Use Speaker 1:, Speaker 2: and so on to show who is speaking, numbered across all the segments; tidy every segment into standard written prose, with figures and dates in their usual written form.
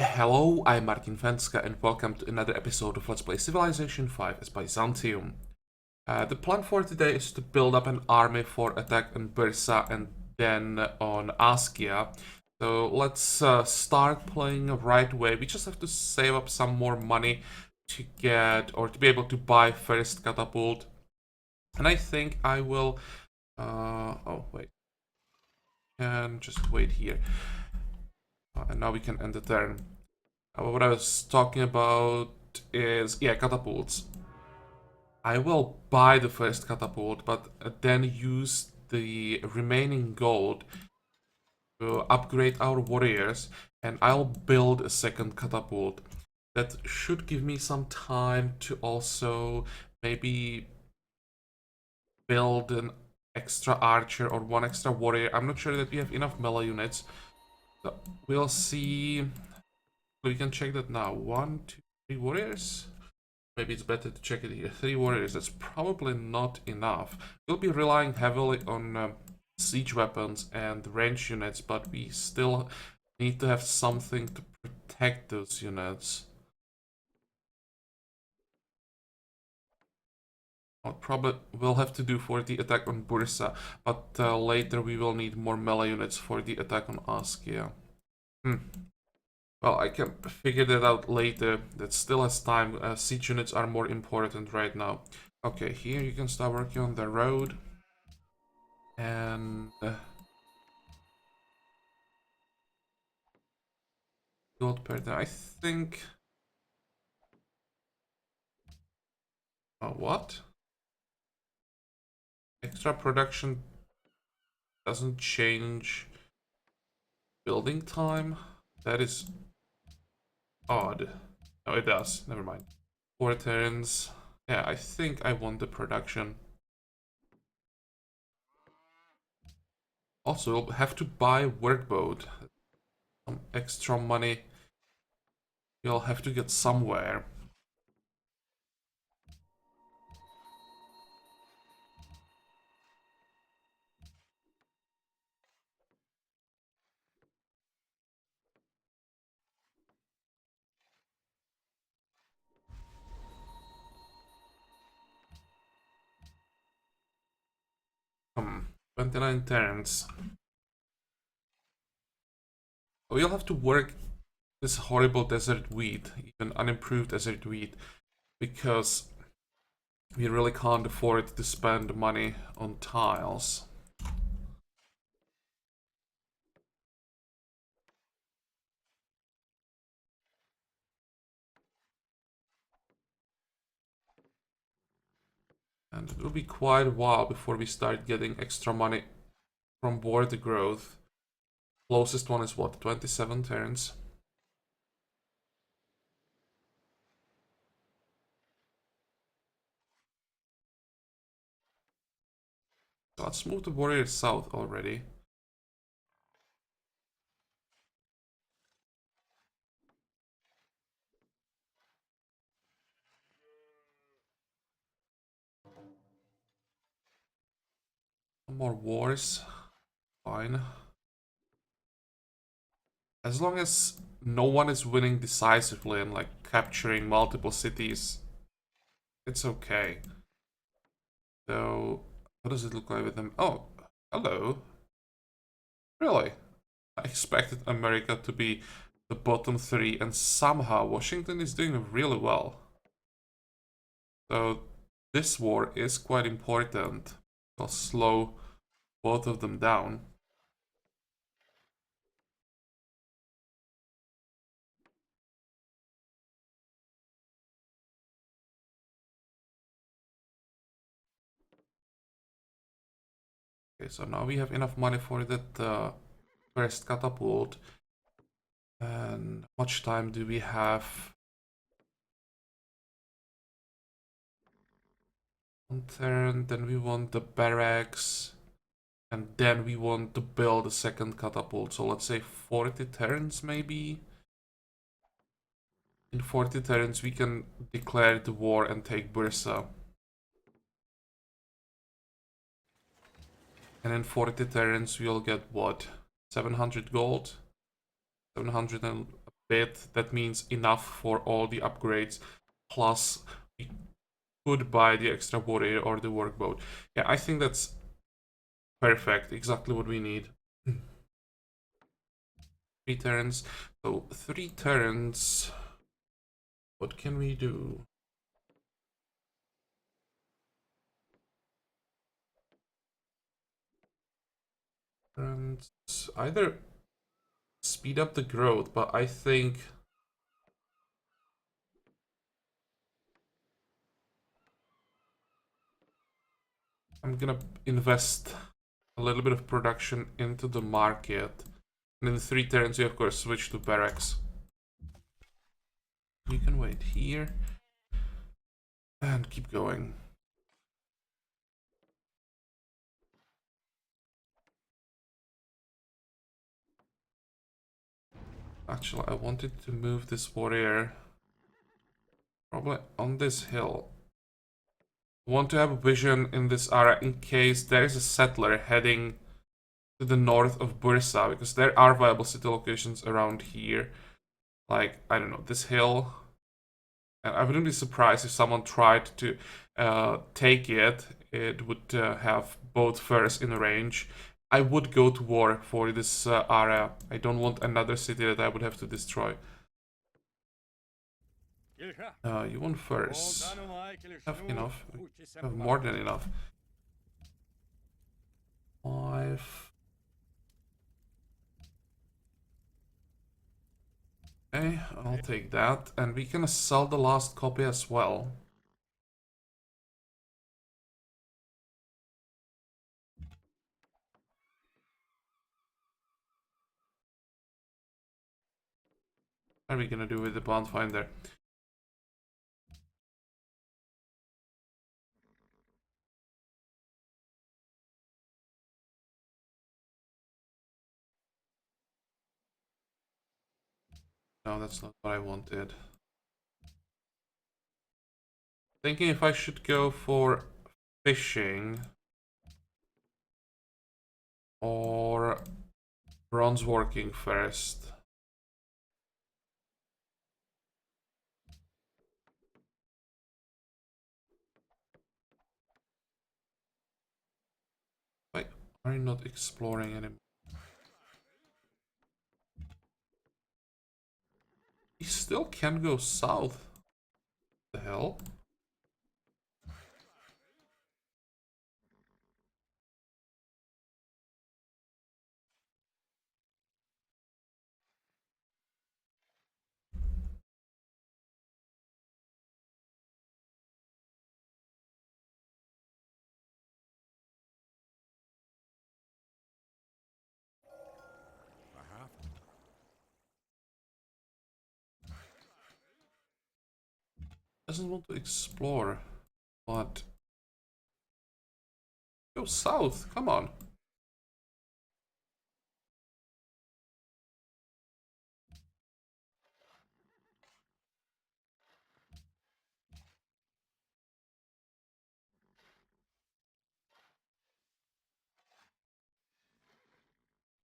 Speaker 1: Hello, I'm Martin Fencka and welcome to another episode of Let's Play Civilization 5 as Byzantium. The plan for today is to build up an army for attack on Bursa and then on Askia. So let's start playing right away. We just have to save up some more money to get, or to be able to buy first catapult. And I think I will, oh wait, and just wait here. And now we can end the turn. What I was talking about is, yeah, catapults. I will buy the first catapult, but then use the remaining gold to upgrade our warriors, and I'll build a second catapult. That should give me some time to also maybe build an extra archer or one extra warrior. I'm not sure that we have enough melee units. So we'll see. We can check that now. 1, 2, 3 warriors. Maybe it's better to check it here. 3 warriors, that's probably not enough. We'll be relying heavily on siege weapons and range units, but we still need to have something to protect those units. What probably we'll have to do for the attack on Bursa, but later we will need more melee units for the attack on Askia. Well, I can figure that out later. That still has time. Siege units are more important right now. Okay, here you can start working on the road. And... gold per day. I think... what? Extra production doesn't change building time? That is odd. No, it does. Never mind. 4 turns. Yeah, I think I want the production. Also, we'll have to buy workboat. Some extra money. We'll have to get somewhere. Hmm. 29 turns. We'll have to work this horrible desert wheat, even unimproved desert wheat, because we really can't afford to spend money on tiles. And it will be quite a while before we start getting extra money from border growth. Closest one is what, 27 turns? Let's move the warriors south already. Some more wars. Fine. As long as no one is winning decisively and like capturing multiple cities, it's okay. So, what does it look like with them? Oh, hello. Really? I expected America to be the bottom 3, and somehow Washington is doing really well. So, this war is quite important. I'll slow both of them down. Okay, so now we have enough money for that first catapult. And how much time do we have? One turn, then we want the barracks. And then we want to build a second catapult. So let's say 40 turns maybe. In 40 turns we can declare the war and take Bursa. And in 40 turns we'll get what? 700 gold? 700 and bit. That means enough for all the upgrades. Plus, we could buy the extra warrior or the workboat. Yeah, I think that's perfect. Exactly what we need. 3 turns. So 3 turns. What can we do? And either speed up the growth, but I think I'm gonna invest a little bit of production into the market. And in 3 turns, you of course switch to barracks. You can wait here and keep going. Actually, I wanted to move this warrior probably on this hill. I want to have a vision in this area in case there is a settler heading to the north of Bursa, because there are viable city locations around here. Like, I don't know, this hill. And I wouldn't be surprised if someone tried to take it. It would have both furs in range. I would go to war for this area. I don't want another city that I would have to destroy. You want furs? Have enough. Have more than enough. 5. Okay, I'll take that. And we can sell the last copy as well. What are we gonna do with the bond finder? No, that's not what I wanted. Thinking if I should go for fishing or bronze working first. Wait, are you not exploring anymore? He still can go south. The hell? Doesn't want to explore. But go south, come on.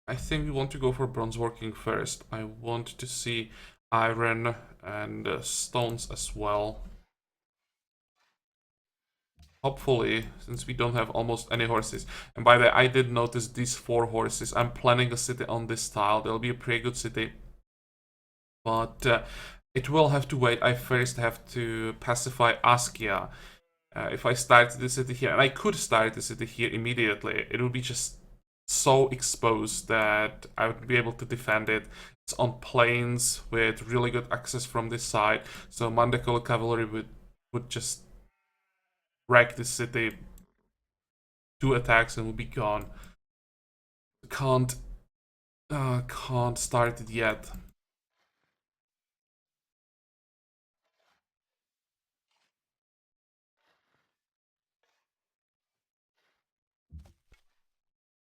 Speaker 1: I think we want to go for bronze working first. I want to see iron and stones as well. Hopefully, since we don't have almost any horses. And by the way, I did notice these 4 horses. I'm planning a city on this tile. There'll be a pretty good city. But it will have to wait. I first have to pacify Askia. If I start the city here, and I could start the city here immediately, it would be just so exposed that I would be able to defend it. It's on plains with really good access from this side, so Mandakolo cavalry would just wreck the city. 2 attacks and would be gone. Can't start it yet.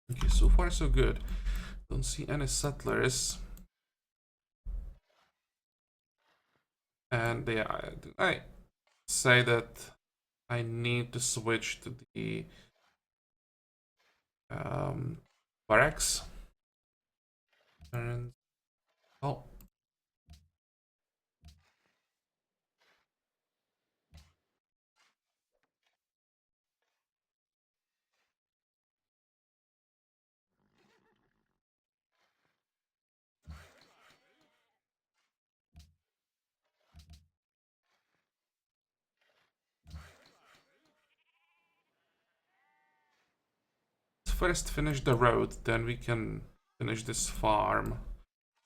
Speaker 1: Okay, so far so good. Don't see any settlers. And yeah, I say that I need to switch to the barracks. And oh, first finish the road, then we can finish this farm.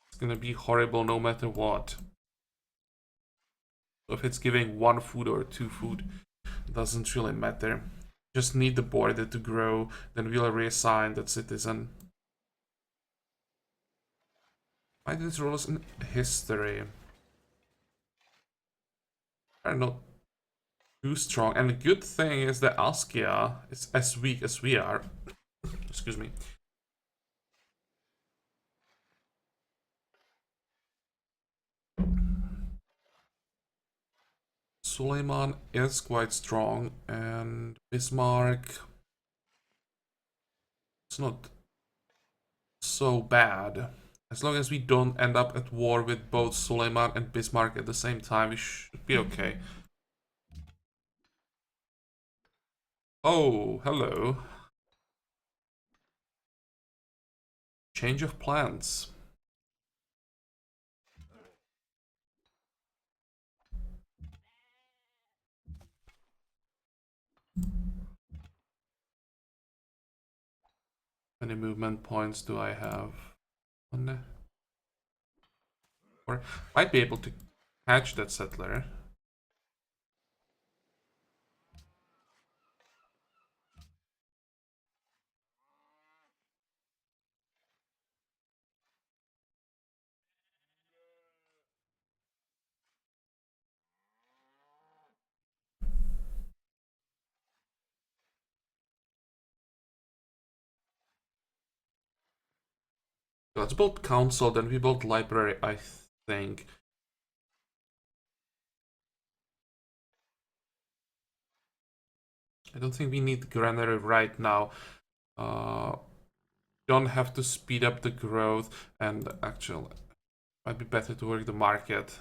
Speaker 1: It's gonna be horrible no matter what. If it's giving 1 food or 2 food, doesn't really matter. Just need the border to grow, then we'll reassign that citizen. Why do these rules in history? Are not too strong, and the good thing is that Askia is as weak as we are. Excuse me. Suleiman is quite strong, and Bismarck, it's not so bad. As long as we don't end up at war with both Suleiman and Bismarck at the same time, we should be okay. Oh, hello. Change of plans. How many movement points do I have? One. Or might be able to catch that settler. Let's build council, then we build library, I think. I don't think we need granary right now. Don't have to speed up the growth, and actually, might be better to work the market.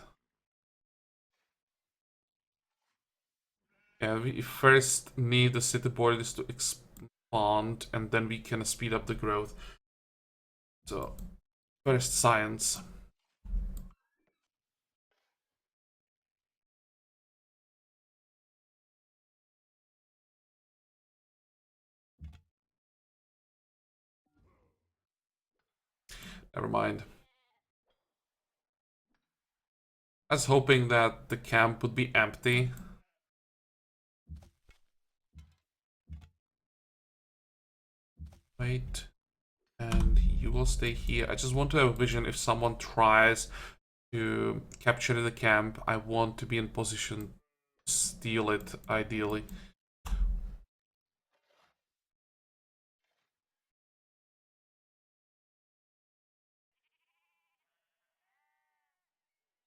Speaker 1: Yeah, we first need the city borders to expand, and then we can speed up the growth. So, first science. Never mind. I was hoping that the camp would be empty. Wait. And you will stay here. I just want to have a vision if someone tries to capture the camp. I want to be in position to steal it, ideally.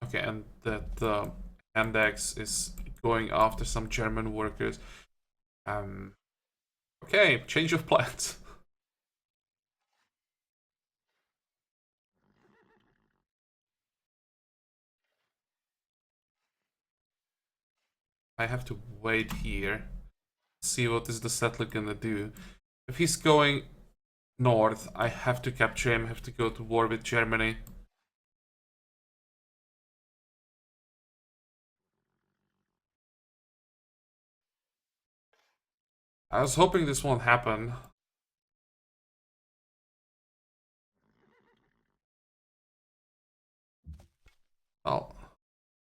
Speaker 1: Okay, and that Index is going after some German workers. Okay, change of plans. I have to wait here. See what is the settler gonna do. If he's going north, I have to capture him, have to go to war with Germany. I was hoping this won't happen. Well,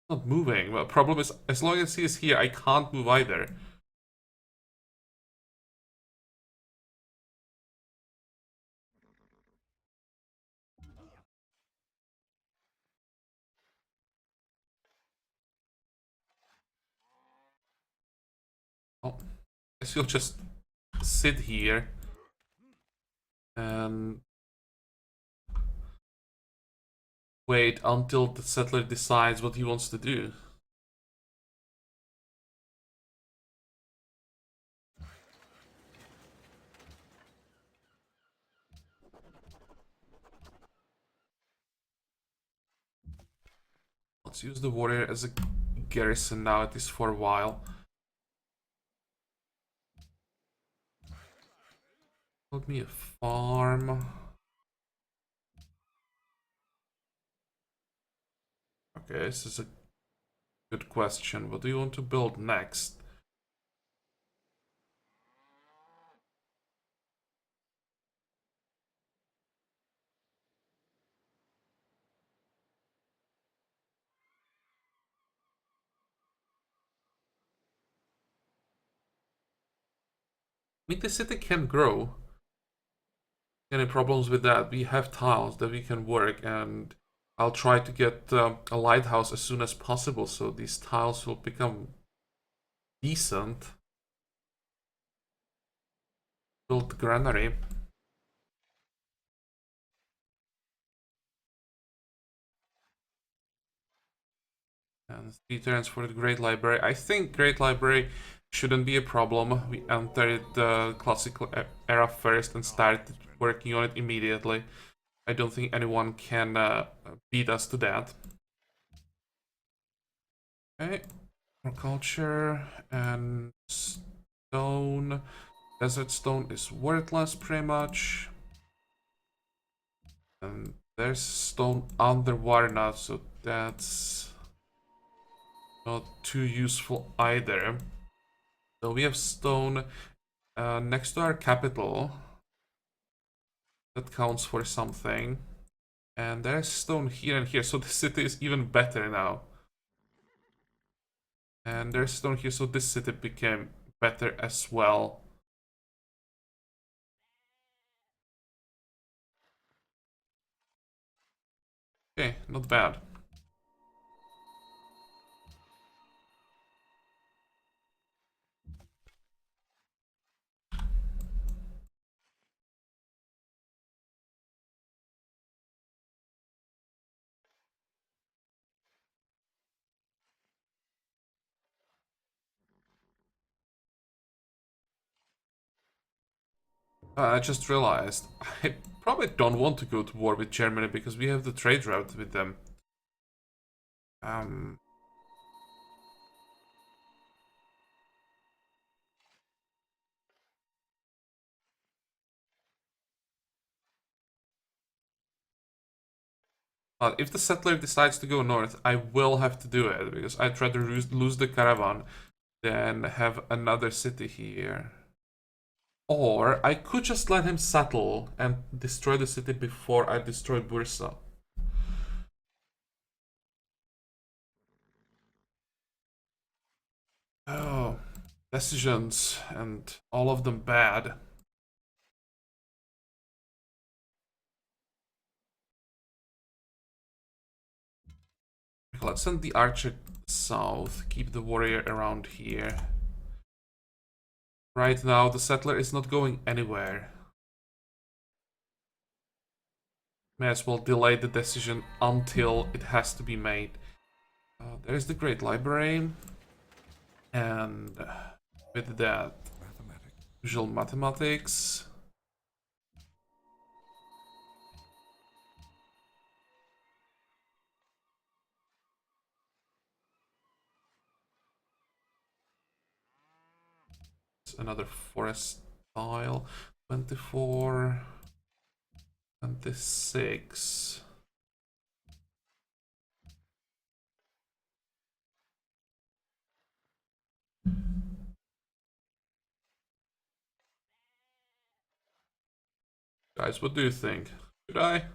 Speaker 1: not moving. Well, problem is, as long as he is here, I can't move either. Well, I guess he'll just sit here and wait until the settler decides what he wants to do. Let's use the warrior as a garrison now, at least for a while. Build me a farm. Okay, this is a good question. What do you want to build next? mean, the city can grow. Any problems with that? We have tiles that we can work, and I'll try to get a lighthouse as soon as possible so these tiles will become decent. Build the granary. And 3 turns for the Great Library. I think Great Library shouldn't be a problem. We entered the classical era first and started working on it immediately. I don't think anyone can beat us to that. Okay, agriculture and stone. Desert stone is worthless pretty much. And there's stone underwater now, so that's not too useful either. So we have stone next to our capital. That counts for something. And there's stone here and here, so the city is even better now. And there's stone here, so this city became better as well. Okay, not bad. I just realized I probably don't want to go to war with Germany because we have the trade route with them. Um, but if the settler decides to go north, I will have to do it because I'd rather lose the caravan than have another city here. Or I could just let him settle and destroy the city before I destroy Bursa. Oh, decisions, and all of them bad. Let's send the archer south, keep the warrior around here. Right now, the settler is not going anywhere. May as well delay the decision until it has to be made. There's the Great Library. And with that, usual mathematics. Another forest tile. 24. 26. Guys, what do you think? Should I?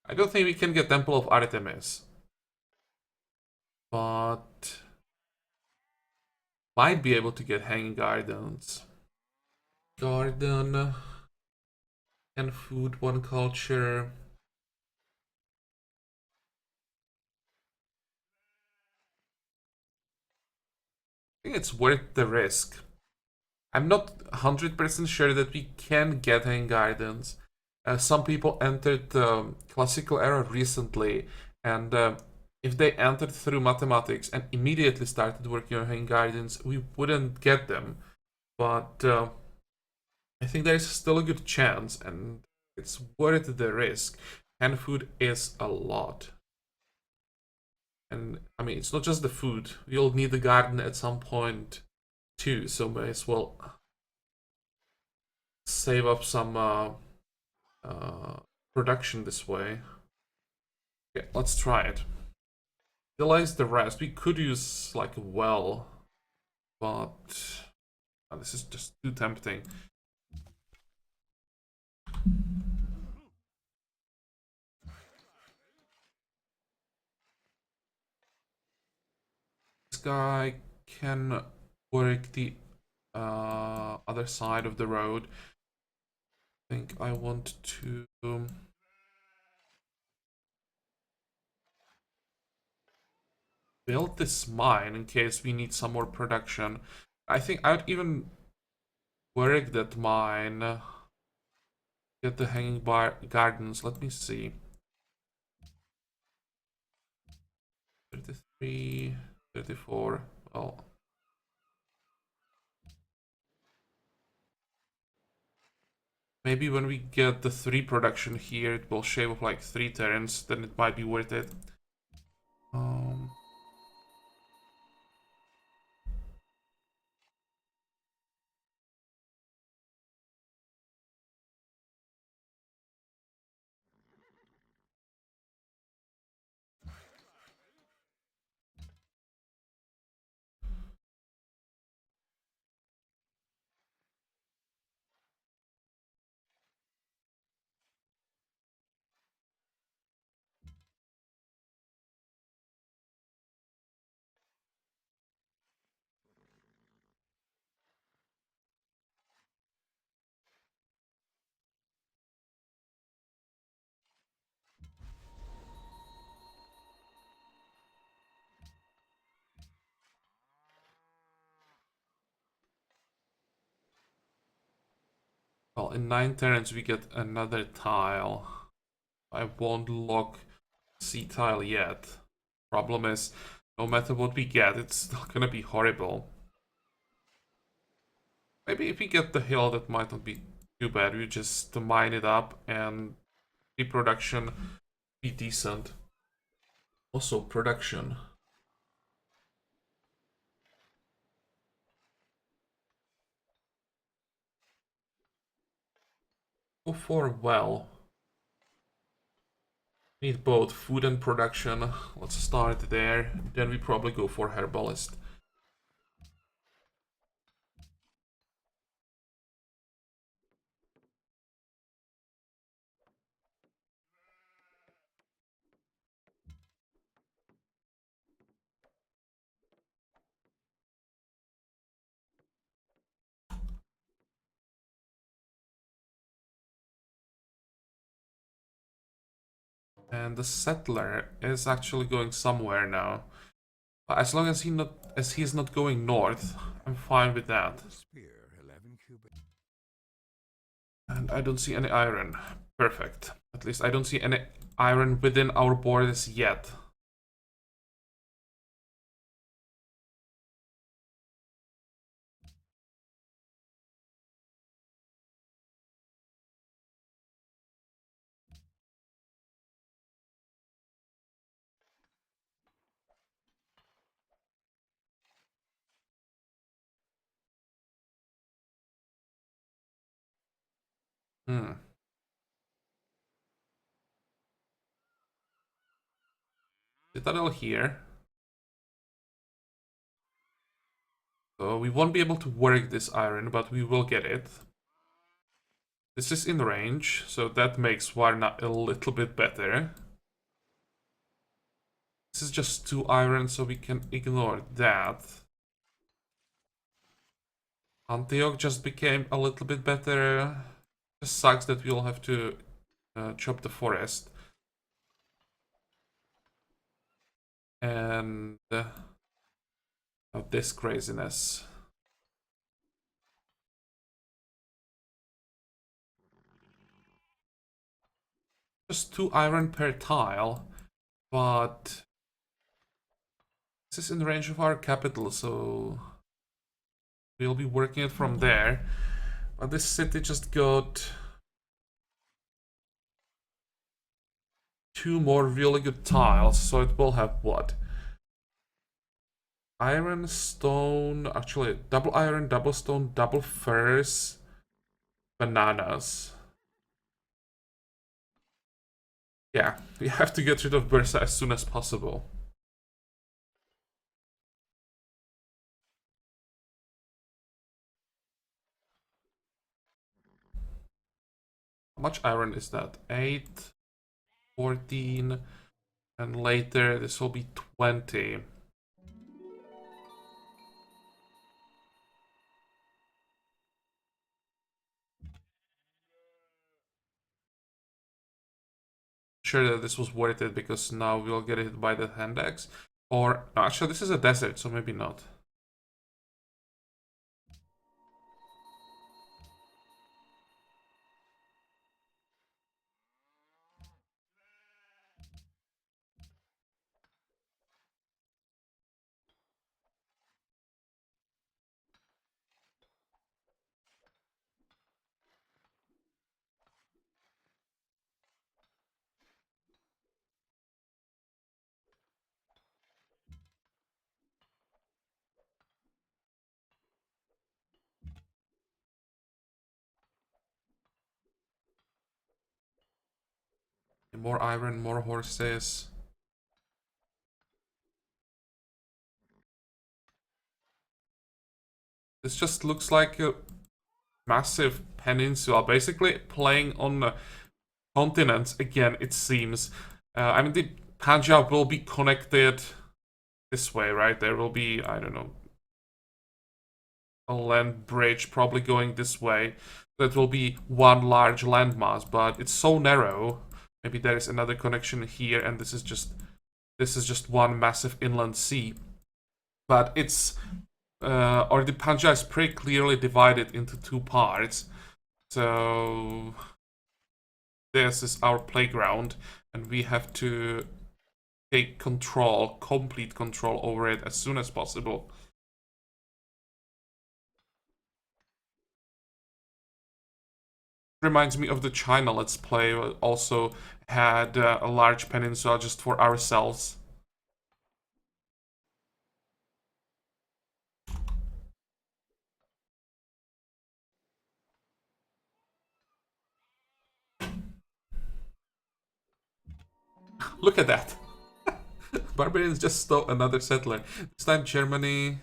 Speaker 1: I don't think we can get Temple of Artemis. But might be able to get Hanging Gardens. Garden and food, one culture. I think it's worth the risk. I'm not 100% sure that we can get Hanging Gardens. Some people entered the classical era recently, and if they entered through mathematics and immediately started working on Hanging Gardens, we wouldn't get them. But I think there's still a good chance, and it's worth the risk. Canned food is a lot. And I mean, it's not just the food. You'll need the garden at some point too, so may as well save up some production this way. Okay, let's try it. Delays the rest. We could use like a well, but this is just too tempting. This guy can work the other side of the road. I think I want to build this mine in case we need some more production. I think I'd even work that mine. Get the hanging bar gardens. Let me see. 33, 34. Well, maybe when we get the 3 production here, it will shave off like 3 turns. Then it might be worth it. Well, in 9 turns we get another tile. I won't lock C tile yet. Problem is, no matter what we get, it's still gonna be horrible. Maybe if we get the hill, that might not be too bad. We just mine it up and the production be decent. Also, production. Go for well. Need both food and production. Let's start there. Then we probably go for herbalist. And the settler is actually going somewhere now. As long as he's not going north, I'm fine with that. And I don't see any iron. Perfect. At least I don't see any iron within our borders yet. Hmm. Citadel here. So we won't be able to work this iron, but we will get it. This is in range, so that makes Varna a little bit better. This is just 2 iron, so we can ignore that. Antioch just became a little bit better. Just sucks that we'll have to chop the forest. And of this craziness. Just 2 iron per tile, but this is in range of our capital, so we'll be working it from there. But this city just got 2 more really good tiles, so it will have what? Iron, stone, actually double iron, double stone, double furs, bananas. Yeah, we have to get rid of Bursa as soon as possible. How much iron is that? 8, 14, and later this will be 20. sure that this was worth it because now we'll get hit by the hand axe. Or, no, actually, this is a desert, so maybe not. More iron, more horses. This just looks like a massive peninsula, basically playing on continents again, it seems. I mean, the Pangea will be connected this way, right? There will be, I don't know, a land bridge probably going this way. That will be one large landmass, but it's so narrow. Maybe there is another connection here, and this is just one massive inland sea. But it's or the Pangea is pretty clearly divided into two parts. So this is our playground, and we have to take control, complete control over it as soon as possible. Reminds me of the China Let's Play. Also had a large peninsula just for ourselves. Look at that. Barbarians just stole another settler. This time Germany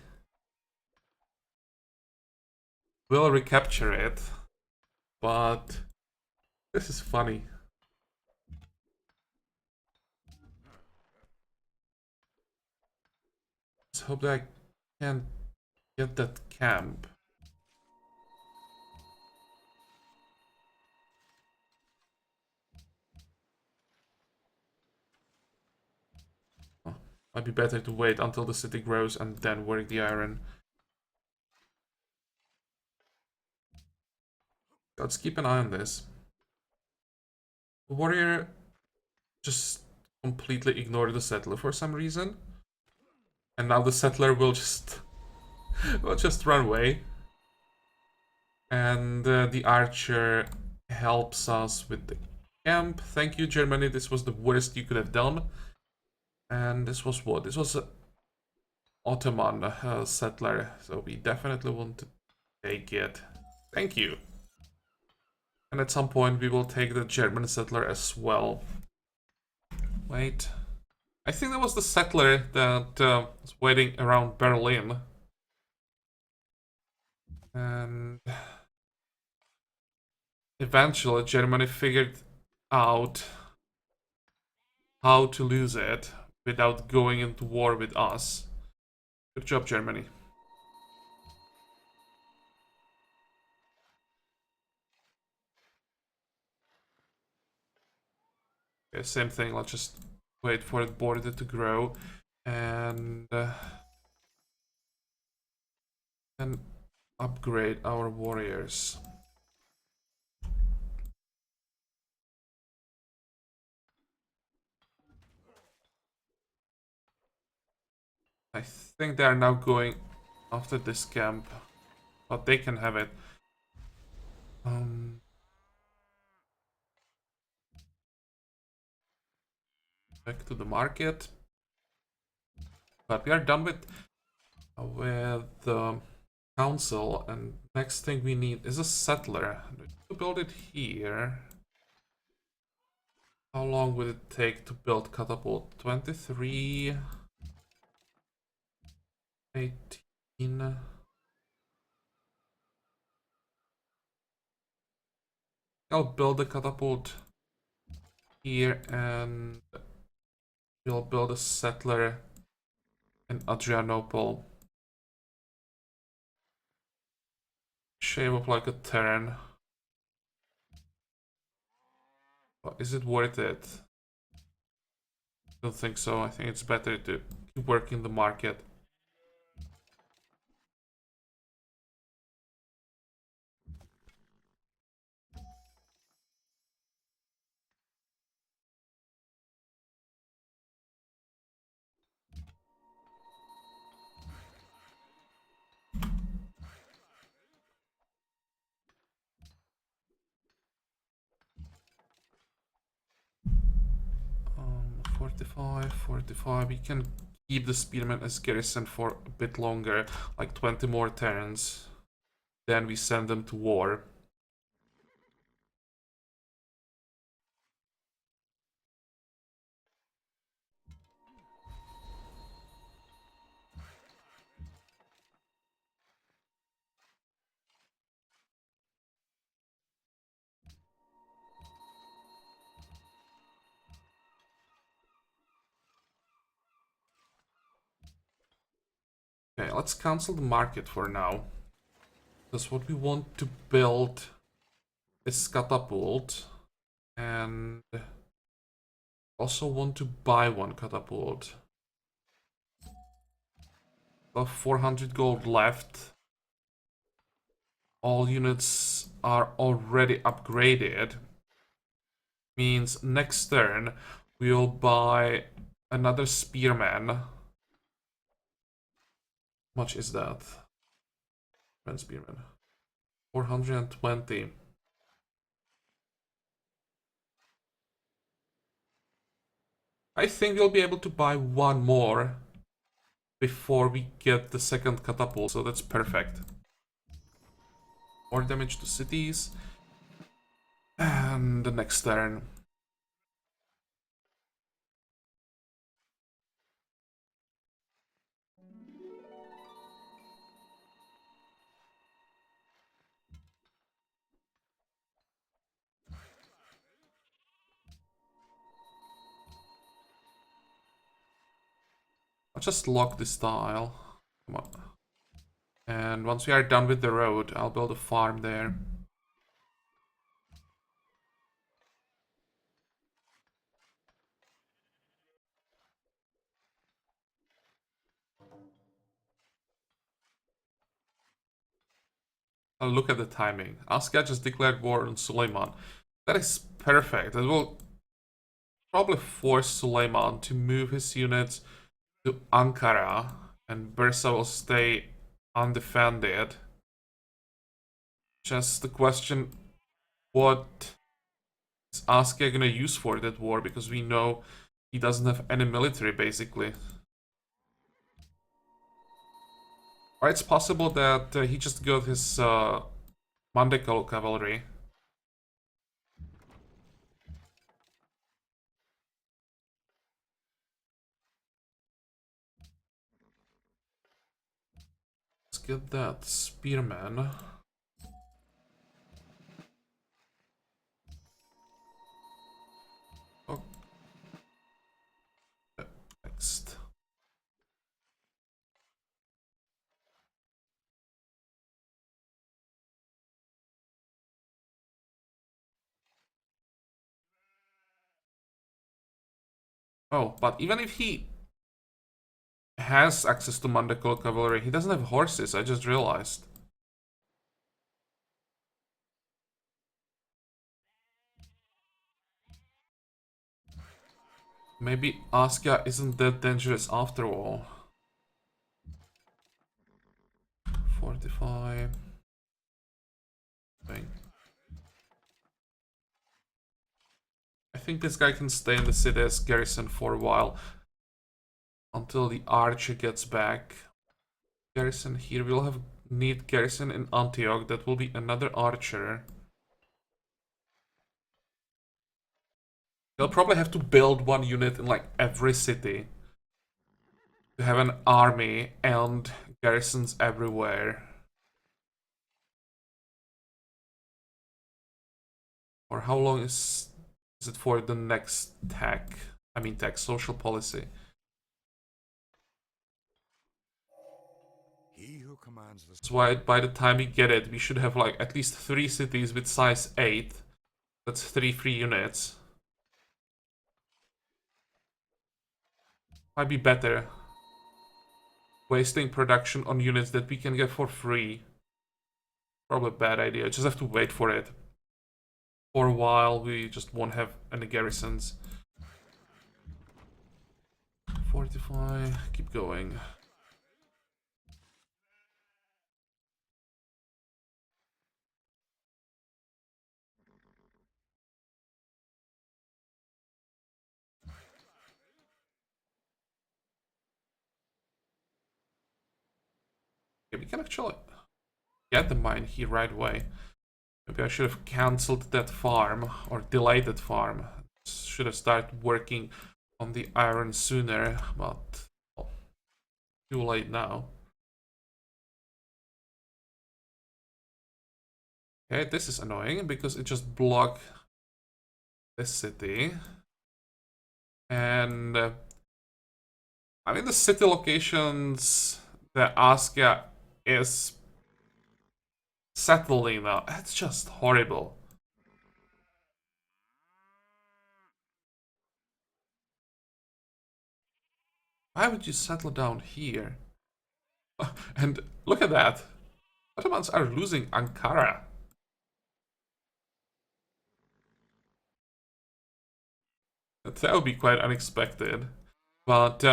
Speaker 1: will recapture it. But this is funny. Let's hope that I can get that camp. Oh, might be better to wait until the city grows and then work the iron. Let's keep an eye on this. The warrior just completely ignored the settler for some reason. And now the settler will just run away. And the archer helps us with the camp. Thank you, Germany. This was the worst you could have done. And this was what? This was an Ottoman settler. So we definitely want to take it. Thank you. And at some point we will take the German settler as well. Wait. I think that was the settler that was waiting around Berlin. And eventually Germany figured out how to lose it without going into war with us. Good job, Germany. Okay, same thing, let's just wait for the border to grow and upgrade our warriors. I think they are now going after this camp, but they can have it. Back to the market. But we are done with the council, and next thing we need is a settler. To build it here. How long would it take to build catapult? 23, 18. I'll build a catapult here, and we'll build a settler in Adrianople. Shave up like a turn. But is it worth it? Don't think so. I think it's better to keep working the market. Um, 45, 45. We can keep the spearmen as garrison for a bit longer, like 20 more turns. Then we send them to war. Okay, let's cancel the market for now. Because what we want to build is catapult. And also want to buy one catapult. About 400 gold left. All units are already upgraded. Means next turn we'll buy another spearman. How much is that? One spearman. 420. I think we'll be able to buy one more before we get the second catapult, so that's perfect. More damage to cities. And the next turn. I'll just lock this tile. Come on. And once we are done with the road, I'll build a farm there. I'll look at the timing. Askja just declared war on Suleiman. That is perfect. It will probably force Suleiman to move his units to Ankara, and Bursa will stay undefended. Just the question, what is Askja gonna use for that war? Because we know he doesn't have any military, basically. Or it's possible that he just got his Mandekal cavalry. Let's get that spearman. Oh. Next. Oh, but even if he has access to Mandekal cavalry, he doesn't have horses, I just realized. Maybe Askja isn't that dangerous after all. 45. Bang. I think this guy can stay in the city as garrison for a while. Until the archer gets back. Garrison here. We'll have need garrison in Antioch. That will be another archer. They'll probably have to build one unit in like every city. To have an army and garrisons everywhere. Or how long is it for the next tech? I mean tech, social policy. That's why by the time we get it, we should have like at least 3 cities with size 8. That's 3 free units. Might be better. Wasting production on units that we can get for free. Probably a bad idea. Just have to wait for it. For a while, we just won't have any garrisons. Fortify, keep going. Okay, we can actually get the mine here right away. Maybe I should have cancelled that farm or delayed that farm. Should have started working on the iron sooner, but well, too late now. Okay, this is annoying because it just blocked this city. And I mean the city locations that Askja is settling now. It's just horrible. Why would you settle down here? And look at that. Ottomans are losing Ankara. That would be quite unexpected. But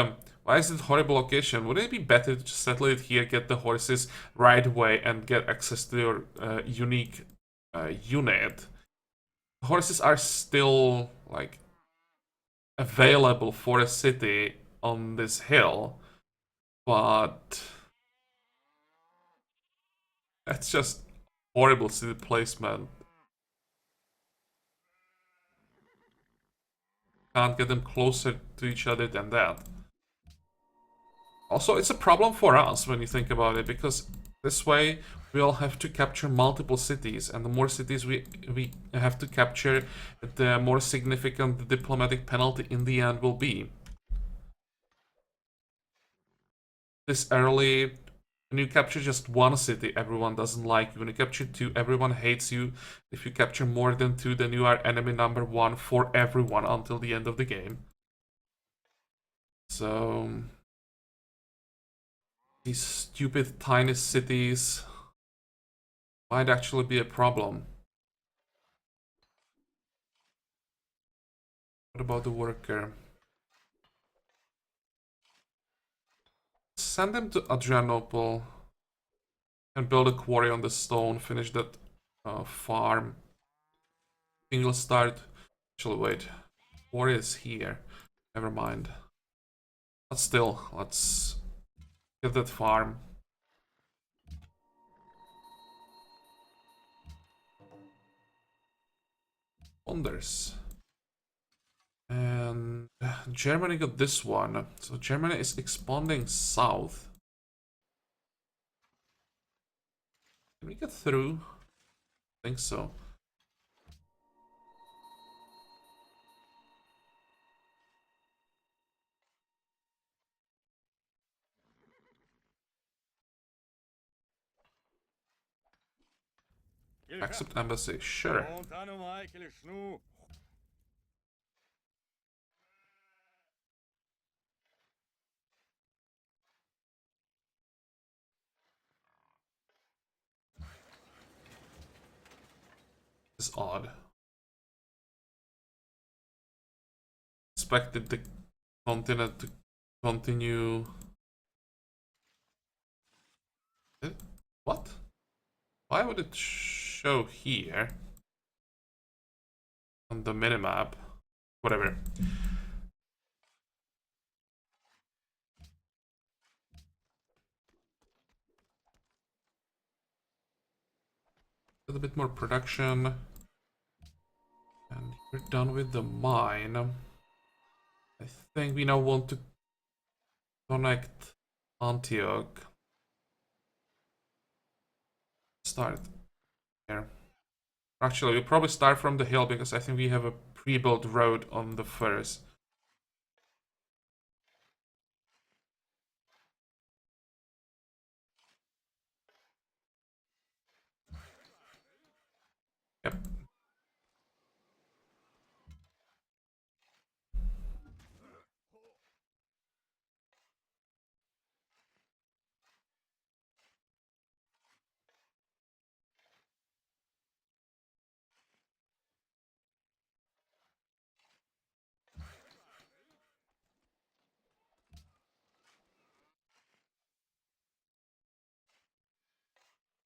Speaker 1: why is it horrible location? Wouldn't it be better to just settle it here, get the horses right away, and get access to your unique unit? Horses are still like available for a city on this hill, but that's just horrible city placement. Can't get them closer to each other than that. Also, it's a problem for us when you think about it, because this way we'll have to capture multiple cities, and the more cities we have to capture, the more significant the diplomatic penalty in the end will be. This early, when you capture just one city, everyone doesn't like you. When you capture two, everyone hates you. If you capture more than two, then you are enemy number one for everyone until the end of the game. So these stupid tiny cities might actually be a problem. What about the worker? Send them to Adrianople and build a quarry on the stone, finish that farm. I think we'll start. Actually, wait. Quarry is here. Never mind. But still, let's get that farm. Wonders. And Germany got this one. So Germany is expanding south. Can we get through? I think so. Accept embassy, sure. This is odd. Expected the continent to continue. What? Why would it show here on the minimap? Whatever. A little bit more production. And we're done with the mine. I think we now want to connect Antioch. Start here. Actually, we'll probably start from the hill because I think we have a pre-built road on the first. Yep.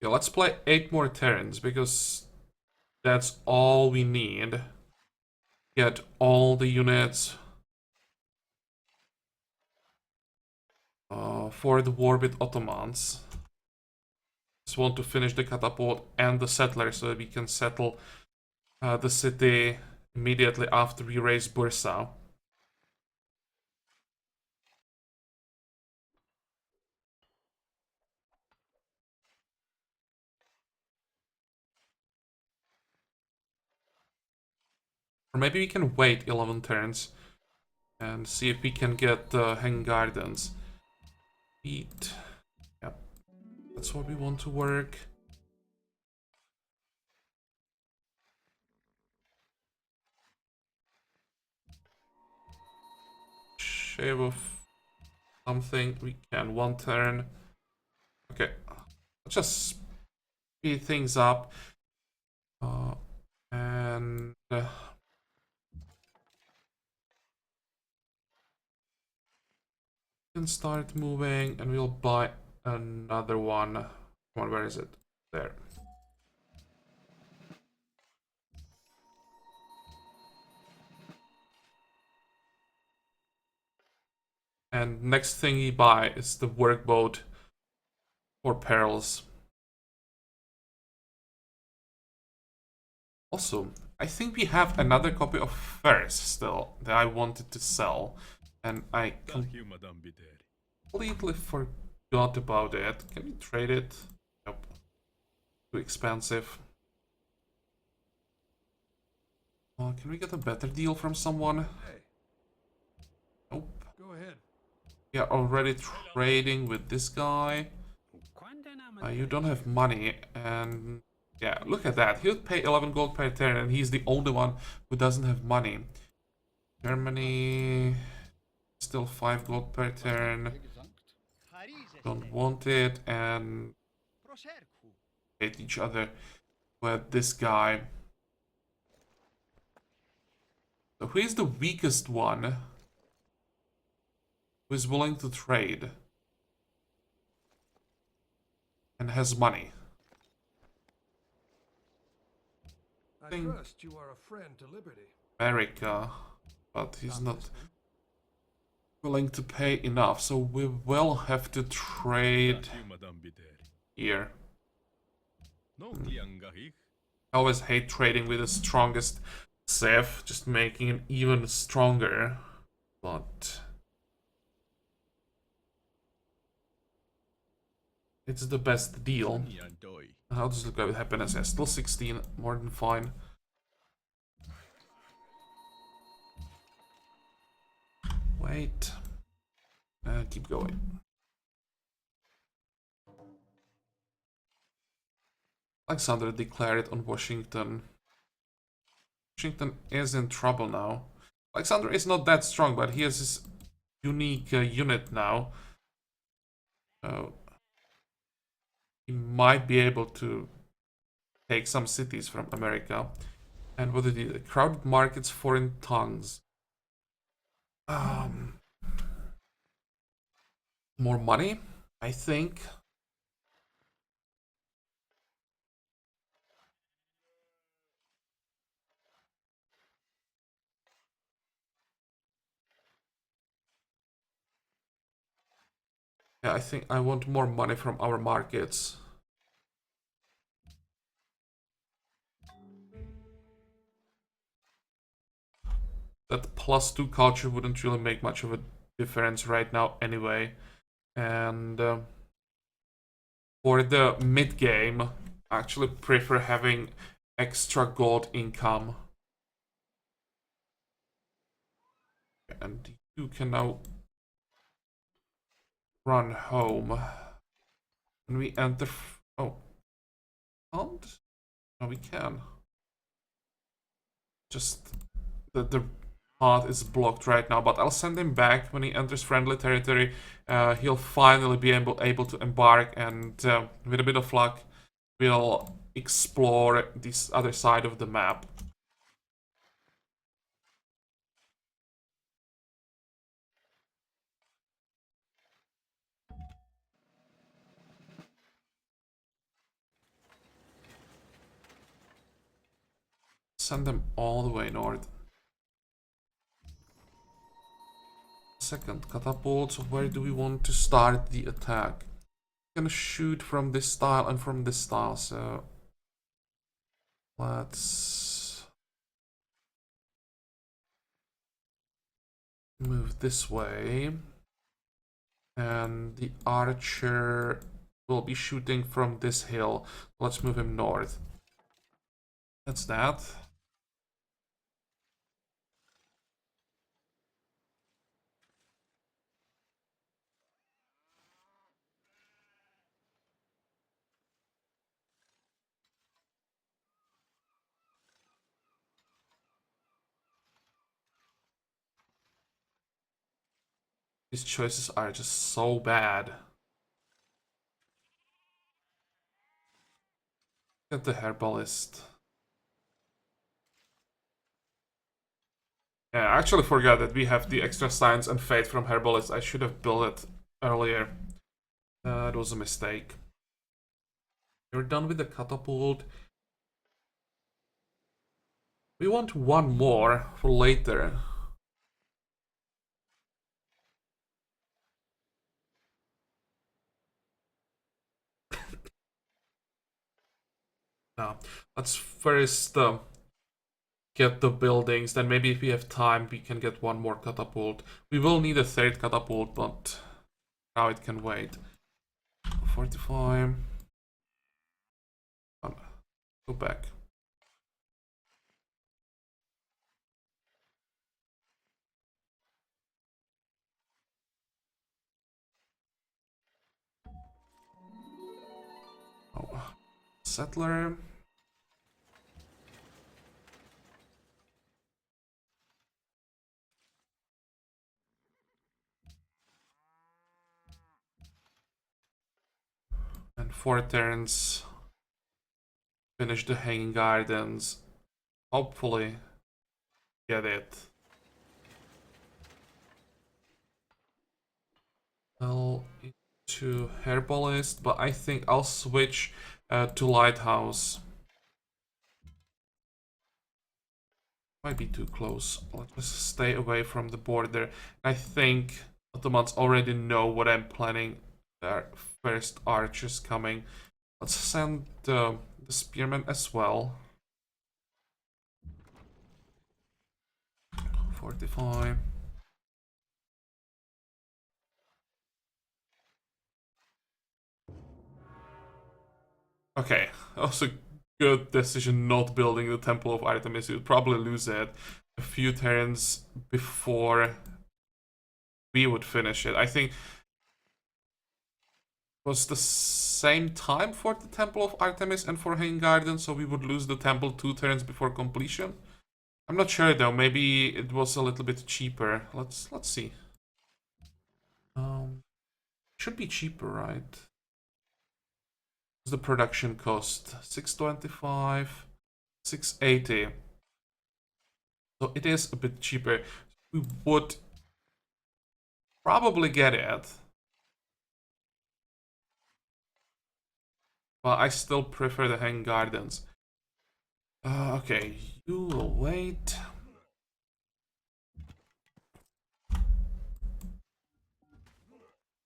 Speaker 1: Yeah, let's play 8 more turns, because that's all we need. Get all the units for the war with Ottomans. Just want to finish the catapult and the settler so that we can settle the city immediately after we raise Bursa. Or maybe we can wait 11 turns and see if we can get Hanging Gardens. Eat. Yep. That's what we want to work. Shave off something. We can 1 turn. Okay. Let's just speed things up. And can start moving, and we'll buy another one. Come on, where is it? There. And next thing you buy is the workboat for perils. Also, I think we have another copy of Ferris still that I wanted to sell, and I completely forgot about it. Can we trade it? Nope. Too expensive. Can we get a better deal from someone? Nope.
Speaker 2: Go ahead.
Speaker 1: We are already trading with this guy. You don't have money, and yeah, look at that. He'll pay 11 gold per turn, and he's the only one who doesn't have money. Germany, still 5 gold per turn. Don't want it, and hate each other with this guy. So who is the weakest one who is willing to trade and has money?
Speaker 2: I trust you are a friend to liberty.
Speaker 1: America, but he's not willing to pay enough, so we will have to trade here. I always hate trading with the strongest Civ, just making him even stronger, but it's the best deal. How does it go with happiness? Yeah, still 16, more than fine. Wait. Keep going. Alexander declared on Washington. Washington is in trouble now. Alexander is not that strong, but he has his unique unit now. So he might be able to take some cities from America. And what did he do? Crowded markets, foreign tongues. More money, I think. Yeah, I think I want more money from our markets. That +2 culture wouldn't really make much of a difference right now anyway. And for the mid game, I actually prefer having extra gold income. And you can now run home. And we enter. Oh, can't? No, we can. Just the path is blocked right now, but I'll send him back when he enters friendly territory. He'll finally be able to embark, and with a bit of luck, we'll explore this other side of the map. send them all the way north. Second catapult. So where do we want to start the attack? I'm gonna shoot from this style and from this style, so let's move this way. And the archer will be shooting from this hill. Let's move him north. That's that. These choices are just so bad. Get the herbalist. Yeah, I actually forgot that we have the extra science and fate from herbalist. I should have built it earlier. That was a mistake. You're done with the catapult. We want one more for later. Now, let's first get the buildings. Then maybe if we have time, we can get one more catapult. We will need a third catapult, but now it can wait. 45. Go back. Oh, settler. And 4 turns. Finish the Hanging Gardens. Hopefully get it. Well, to Herbalist, but I think I'll switch to Lighthouse. Might be too close. Let's just stay away from the border. I think Ottomans already know what I'm planning. Their first archers coming. Let's send the spearmen as well. 45. Okay, also good decision not building the Temple of Artemis. You'd probably lose it a few turns before we would finish it. I think it was the same time for the Temple of Artemis and for Hanging Garden, so we would lose the temple 2 turns before completion. I'm not sure though. Maybe it was a little bit cheaper. Let's see. Should be cheaper, right? What's the production cost? 625, 680. So it is a bit cheaper. We would probably get it. But I still prefer the Hanging Gardens. Okay, you will wait.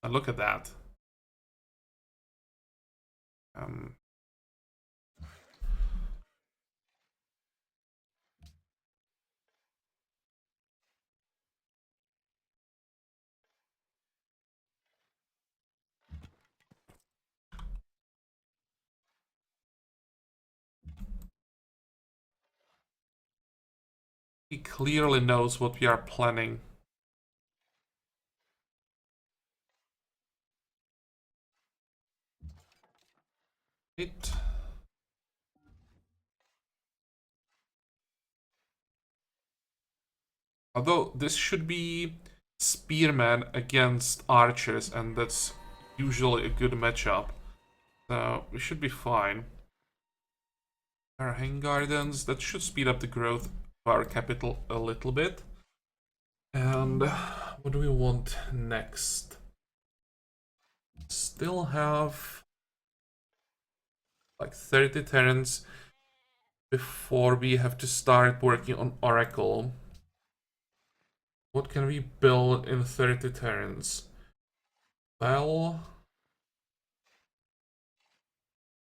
Speaker 1: And look at that. He clearly knows what we are planning. It. Although this should be spearmen against archers, and that's usually a good matchup. So we should be fine. Our Hanging Gardens, that should speed up the growth of our capital a little bit. And what do we want next? Still have like 30 turns before we have to start working on Oracle. What can we build in 30 turns? Well,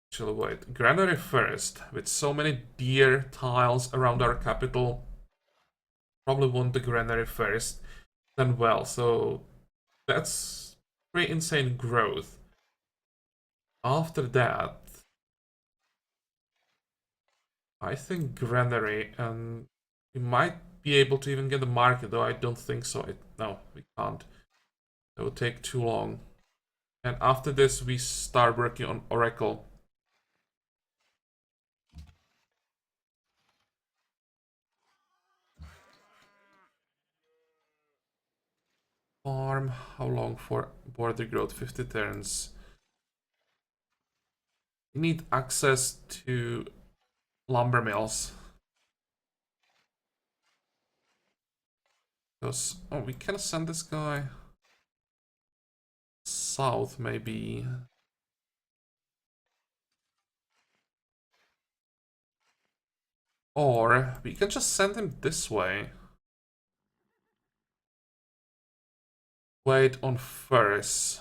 Speaker 1: actually wait, granary first. With so many deer tiles around our capital, probably want the granary first. Then well, so that's pretty insane growth. After that, I think granary, and we might be able to even get the market, though I don't think so. No, we can't. It will take too long. And after this, we start working on Oracle. Farm, how long for border growth? 50 turns. We need access to lumber mills. Because, oh, we can send this guy south, maybe. Or we can just send him this way. Wait on furs.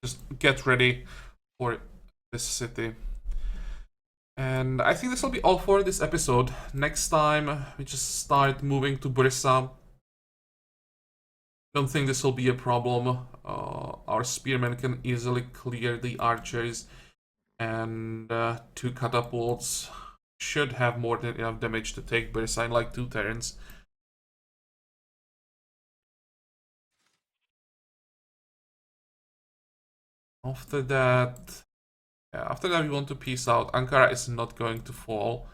Speaker 1: Just get ready for this city. And I think this will be all for this episode. Next time, we just start moving to Bursa. Don't think this will be a problem. Our spearmen can easily clear the archers. And 2 catapults should have more than enough damage to take Bursa in like 2 turns. After that, we want to peace out. Ankara is not going to fall.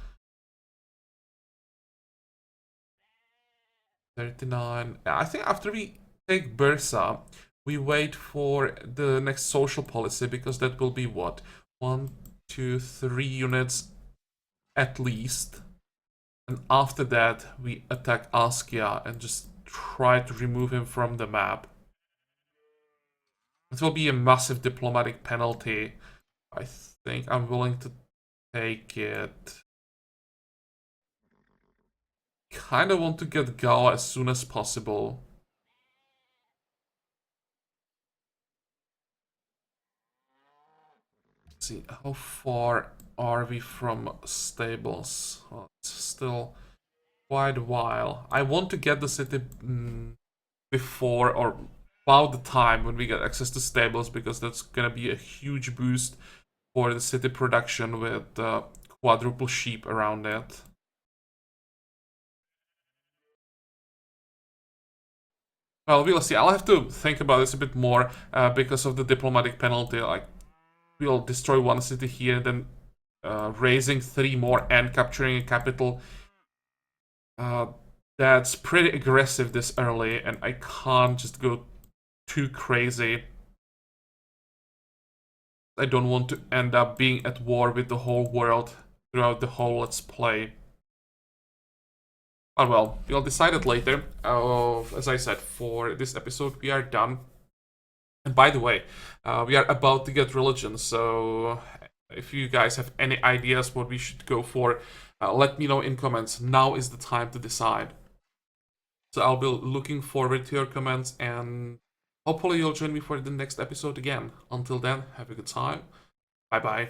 Speaker 1: 39. I think after we take Bursa, we wait for the next social policy, because that will be what? 1, 2, 3 units at least. And after that, we attack Askia and just try to remove him from the map. It will be a massive diplomatic penalty. I think I'm willing to take it. Kinda want to get Gao as soon as possible. Let's see, how far are we from stables? Well, it's still quite a while. I want to get the city before or about the time when we get access to stables, because that's gonna be a huge boost for the city production with quadruple sheep around it. Well, we'll see. I'll have to think about this a bit more because of the diplomatic penalty. Like, we'll destroy 1 city here, then raising 3 more and capturing a capital. That's pretty aggressive this early, and I can't just go too crazy. I don't want to end up being at war with the whole world throughout the whole Let's Play. But well, we'll decide it later. As I said, for this episode we are done. And by the way, we are about to get religion, so if you guys have any ideas what we should go for, let me know in comments. Now is the time to decide. So I'll be looking forward to your comments, and hopefully you'll join me for the next episode again. Until then, have a good time. Bye bye.